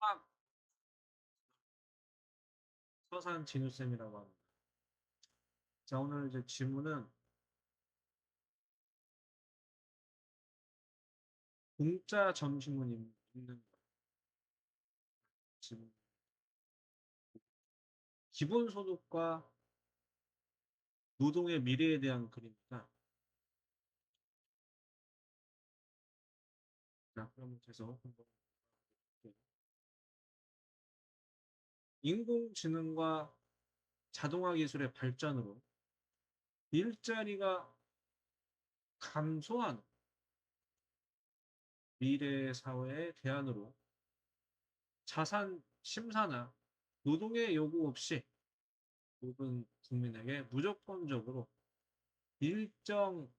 수학 서산 진우쌤이라고 합니다. 자, 오늘 이제 질문은 공짜 점심은 있는 질문. 기본소득과 노동의 미래에 대한 글입니다. 자, 그럼 계속 한번 볼게요. 인공지능과 자동화 기술의 발전으로 일자리가 감소하는 미래 사회의 대안으로 자산 심사나 노동의 요구 없이 모든 국민에게 무조건적으로 일정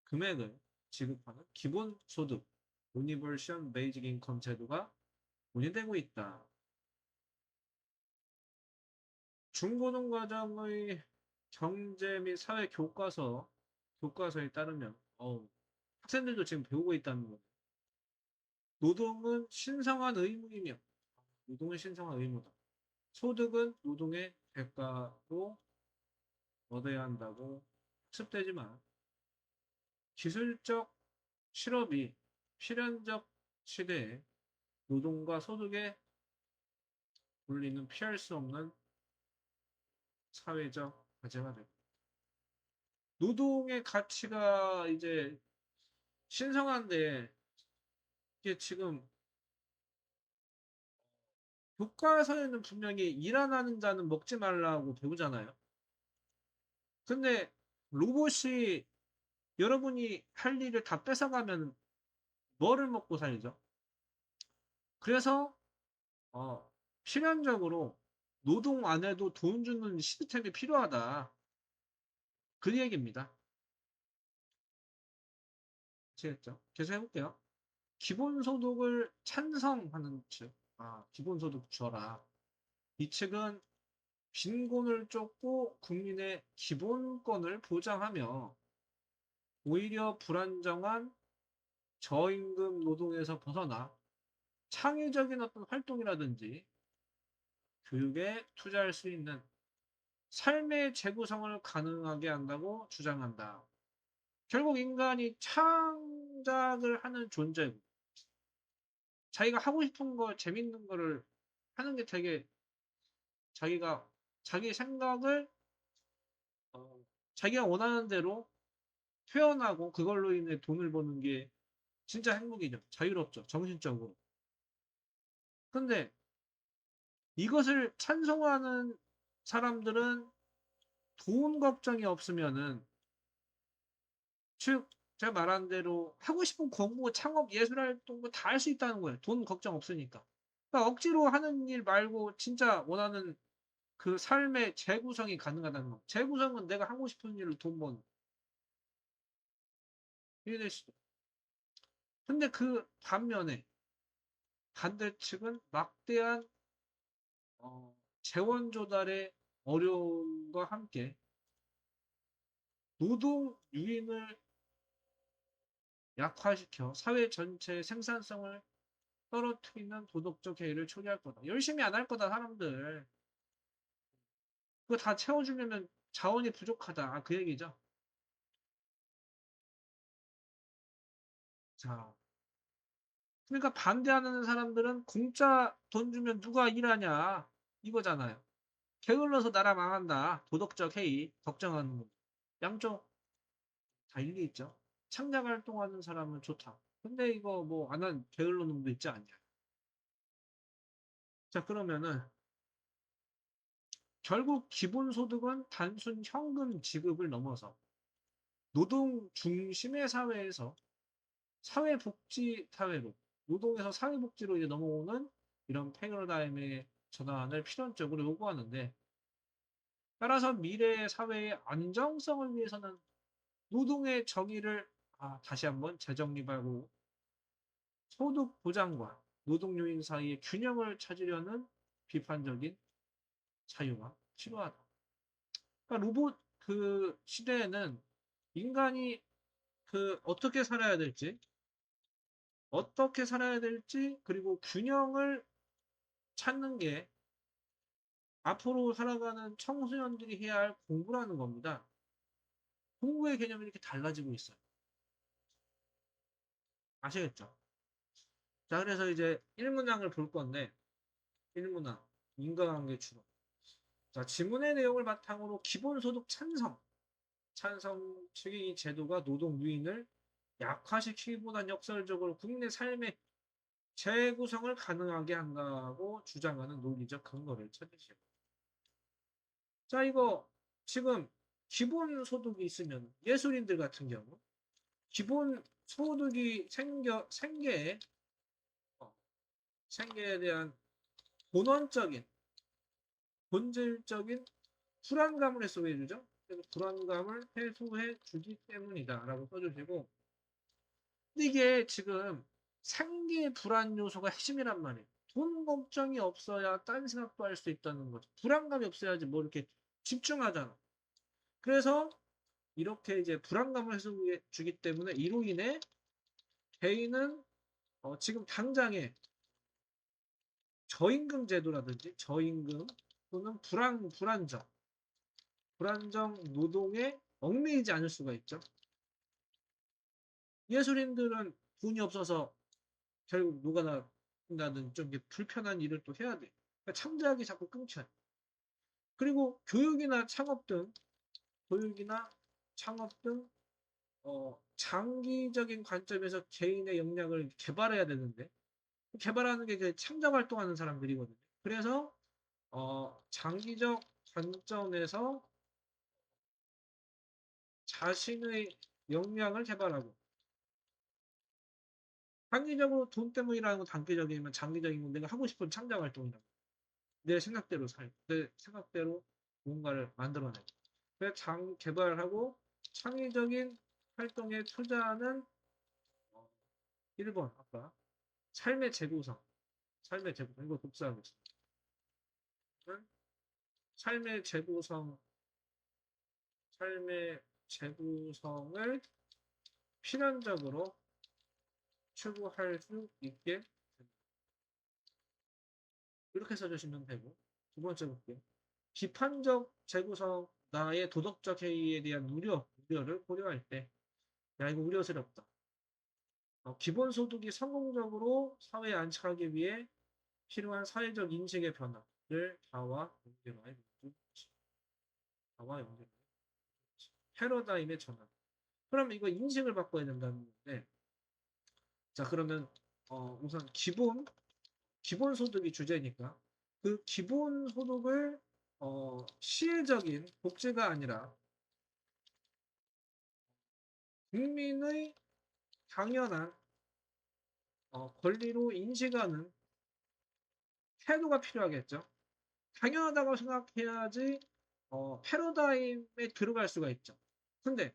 금액을 지급하는 기본소득 유니버셜 베이직 인컴 제도가 논의되고 있다. 중고등과정의 경제 및 사회 교과서에 따르면 학생들도 지금 배우고 있다는 거예요. 노동은 신성한 의무이며 노동은 신성한 의무다. 소득은 노동의 대가로 얻어야 한다고 학습되지만 기술적 실업이 필연적 시대에 노동과 소득의 분리는 피할 수 없는 사회적 과제가 되고 노동의 가치가 이제 신성한데 이게 지금 교과서에는 분명히 일 안 하는 자는 먹지 말라고 배우잖아요. 근데 로봇이 여러분이 할 일을 다 뺏어가면 뭐를 먹고 살죠? 그래서 어, 필연적으로 노동 안 해도 돈 주는 시스템이 필요하다. 그 얘기입니다. 아시겠죠? 계속 해볼게요. 기본소득을 찬성하는 측, 기본소득 줘라. 이 측은 빈곤을 쫓고 국민의 기본권을 보장하며 오히려 불안정한 저임금 노동에서 벗어나 창의적인 어떤 활동이라든지 교육에 투자할 수 있는 삶의 재구성을 가능하게 한다고 주장한다. 결국 인간이 창작을 하는 존재고 자기가 하고 싶은 거 재밌는 거를 하는 게 되게 자기가 자기 생각을 어, 자기가 원하는 대로 표현하고 그걸로 인해 돈을 버는 게 진짜 행복이죠. 자유롭죠. 정신적으로. 근데 이것을 찬성하는 사람들은 돈 걱정이 없으면은 즉 제가 말한 대로 하고 싶은 공부, 창업, 예술활동 다 할 수 있다는 거예요. 돈 걱정 없으니까. 그러니까 억지로 하는 일 말고 진짜 원하는 그 삶의 재구성이 가능하다는 거. 재구성은 내가 하고 싶은 일을 돈 버는. 이해되시죠? 근데 그 반면에 반대 측은 막대한 재원 조달의 어려움과 함께 노동 유인을 약화시켜 사회 전체의 생산성을 떨어뜨리는 도덕적 해이를 초래할 거다. 열심히 안 할 거다, 사람들. 그거 다 채워주려면 자원이 부족하다. 그 얘기죠. 자, 그러니까 반대하는 사람들은 공짜 돈 주면 누가 일하냐. 이거잖아요. 게을러서 나라 망한다. 도덕적 해이. 걱정하는 거. 양쪽 다 일리 있죠. 창작 활동하는 사람은 좋다. 근데 이거 뭐 안 한 게을러 놈도 있지 않냐. 자, 그러면은 결국 기본소득은 단순 현금 지급을 넘어서 노동 중심의 사회에서 사회복지 사회로, 노동에서 사회복지로 이제 넘어오는 이런 패러다임의 전환을 필연적으로 요구하는데, 따라서 미래의 사회의 안정성을 위해서는 노동의 정의를 다시 한번 재정립하고 소득 보장과 노동 요인 사이의 균형을 찾으려는 비판적인 자유가 필요하다. 그러니까 로봇 그 시대에는 인간이 그 어떻게 살아야 될지 어떻게 살아야 될지 그리고 균형을 찾는 게 앞으로 살아가는 청소년들이 해야 할 공부라는 겁니다. 공부의 개념이 이렇게 달라지고 있어요. 아시겠죠? 자, 그래서 이제 1문항을 볼 건데 1문항 인과관계 추론. 자, 지문의 내용을 바탕으로 기본소득 찬성 측의 이 제도가 노동 유인을 약화시키기보단 역설적으로 국민의 삶의 재구성을 가능하게 한다고 주장하는 논리적 근거를 찾으시고. 자, 이거 지금 기본소득이 있으면 예술인들 같은 경우 기본소득이 어, 생계에 대한 본원적인 본질적인 불안감을 해소해 주죠. 그래서 불안감을 해소해 주기 때문이다라고 써주시고, 근데 이게 지금 생계 불안 요소가 핵심이란 말이에요. 돈 걱정이 없어야 딴 생각도 할 수 있다는 거죠. 불안감이 없어야지 뭐 이렇게 집중하잖아. 그래서 이렇게 이제 불안감을 해소해 주기 때문에 이로 인해 개인은 지금 당장에 저임금 제도라든지 저임금 또는 불안정 노동에 얽매이지 않을 수가 있죠. 예술인들은 돈이 없어서 결국 노가다는 좀 불편한 일을 또 해야 돼. 그러니까 창작이 자꾸 끊겨요. 그리고 교육이나 창업 등 장기적인 관점에서 개인의 역량을 개발해야 되는데 개발하는 게 그 창작 활동하는 사람들이거든요. 그래서 장기적 관점에서 자신의 역량을 개발하고 단기적으로 돈 때문이라는 건 단기적이면 장기적인 건 내가 하고 싶은 창작 활동이라고. 내 생각대로 뭔가를 만들어내고. 그래서 개발하고 창의적인 활동에 투자하는 1번 아까 삶의 재구성, 삶의 재구성 이거 독서하겠습니다. 삶의 재구성, 삶의 재구성을 필연적으로 추구할 수 있게 됩니다. 이렇게 써주시면 되고 두 번째 볼게요. 비판적 재구성, 나의 도덕적 해이에 대한 우려를 고려할 때, 야, 이거 우려스럽다. 기본소득이 성공적으로 사회에 안착하기 위해 필요한 사회적 인식의 변화를 다와 연계로 패러다임의 전환. 그럼 이거 인식을 바꿔야 된다는 건데, 자, 그러면, 우선 기본소득이 주제니까, 그 기본소득을, 시혜적인 복지가 아니라 국민의 당연한 권리로 인식하는 태도가 필요하겠죠. 당연하다고 생각해야지 패러다임에 들어갈 수가 있죠. 근데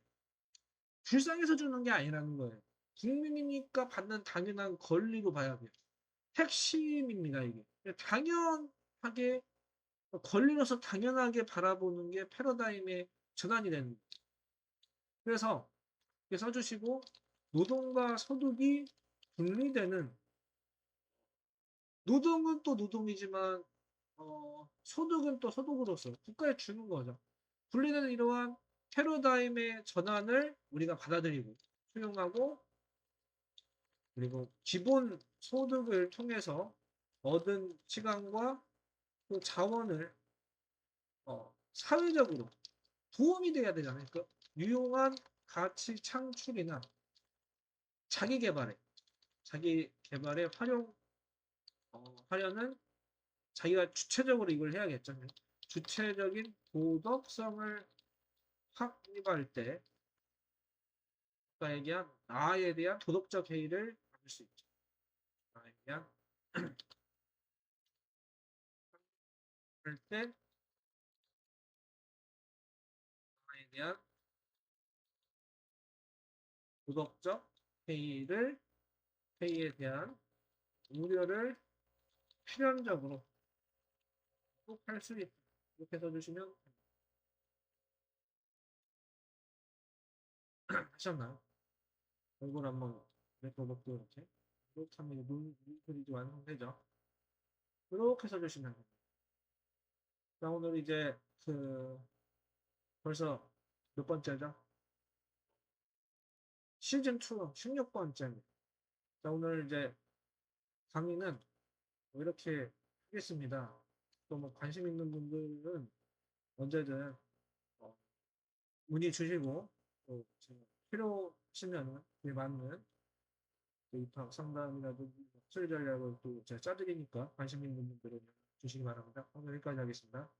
불쌍해서 주는 게 아니라는 거예요. 국민이니까 받는 당연한 권리로 봐야 돼요. 핵심입니다, 이게. 당연하게 권리로서 당연하게 바라보는 게 패러다임의 전환이 되는 거예요. 그래서 이렇게 써주시고 노동과 소득이 분리되는 노동은 또 노동이지만 소득은 또 소득으로서 국가에 주는 거죠. 분리되는 이러한 패러다임의 전환을 우리가 받아들이고 수용하고 그리고 기본 소득을 통해서 얻은 시간과 그 자원을 사회적으로 도움이 돼야 되잖아요. 그 유용한 가치 창출이나 자기 개발에 하려는 자기가 주체적으로 이걸 해야겠죠. 주체적인 도덕성을 확립할 때 아까 얘기한 나에 대한 도덕적 해이를 받을 수 있죠. 나에 대한 그럴 때 나에 대한 도덕적 회의에 대한 우려를 필연적으로 꼭 할 수 있다. 이렇게 써주시면 하셨나요? 얼굴 한번 내 도덕도 이렇게 이렇게 하면 이제 눈글이 완성되죠. 이렇게 써주시면 됩니다. 자, 오늘 이제 벌써 몇 번째죠? 시즌2 16번째입니다. 자, 오늘 이제 강의는 뭐 이렇게 하겠습니다. 또 뭐 관심 있는 분들은 언제든 문의 주시고 또 제가 필요하시면은 그에 맞는 입학 상담이라든지 수료 전략을 또 제가 짜드리니까 관심 있는 분들은 주시기 바랍니다. 오늘 여기까지 하겠습니다.